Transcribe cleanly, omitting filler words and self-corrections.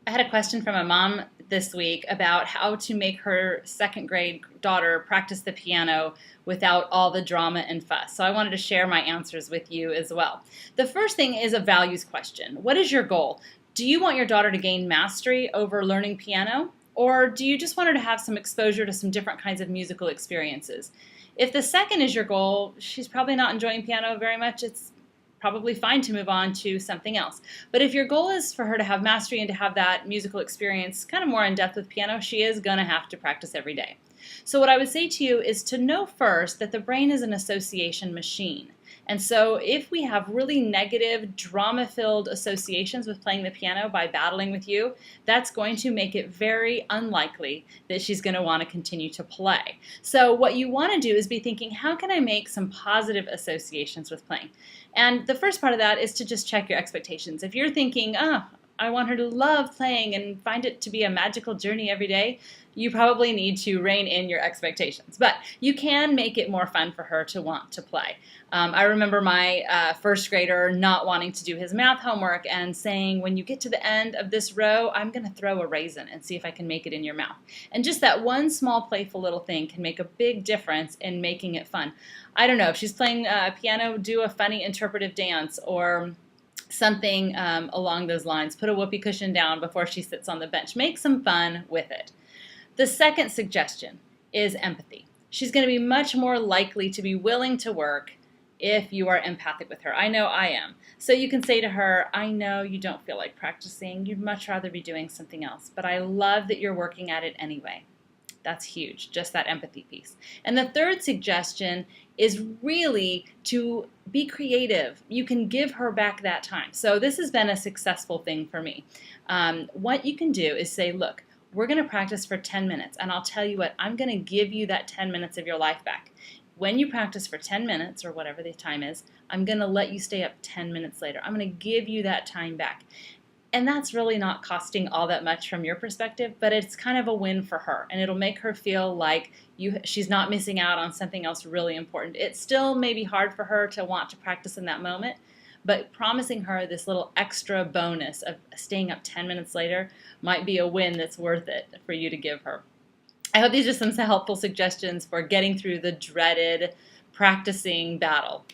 I had a question from a mom this week about how to make her second grade daughter practice the piano without all the drama and fuss. So I wanted to share my answers with you as well. The first thing is a values question. What is your goal? Do you want your daughter to gain mastery over learning piano? Or do you just want her to have some exposure to some different kinds of musical experiences? If the second is your goal, she's probably not enjoying piano very much. It's probably fine to move on to something else. But if your goal is for her to have mastery and to have that musical experience kind of more in depth with piano, she is going to have to practice every day. So what I would say to you is to know first that the brain is an association machine. And so if we have really negative, drama-filled associations with playing the piano by battling with you, that's going to make it very unlikely that she's going to want to continue to play. So what you want to do is be thinking, how can I make some positive associations with playing? And the first part of that is to just check your expectations. If you're thinking, oh, I want her to love playing and find it to be a magical journey every day, you probably need to rein in your expectations. But you can make it more fun for her to want to play. I remember my first grader not wanting to do his math homework and saying, when you get to the end of this row, I'm going to throw a raisin and see if I can make it in your mouth. And just that one small playful little thing can make a big difference in making it fun. I don't know, if she's playing piano, do a funny interpretive dance or something along those lines. Put a whoopee cushion down before she sits on the bench. Make some fun with it. The second suggestion is empathy. She's going to be much more likely to be willing to work if you are empathic with her. I know I am. So you can say to her, I know you don't feel like practicing. You'd much rather be doing something else, but I love that you're working at it anyway. That's huge, just that empathy piece. And the third suggestion is really to be creative. You can give her back that time. So this has been a successful thing for me. What you can do is say, look, we're going to practice for 10 minutes, and I'll tell you what, I'm going to give you that 10 minutes of your life back. When you practice for 10 minutes, or whatever the time is, I'm going to let you stay up 10 minutes later. I'm going to give you that time back. And that's really not costing all that much from your perspective, but it's kind of a win for her, and it'll make her feel like she's not missing out on something else really important. It still may be hard for her to want to practice in that moment, but promising her this little extra bonus of staying up 10 minutes later might be a win that's worth it for you to give her. I hope these are some helpful suggestions for getting through the dreaded practicing battle.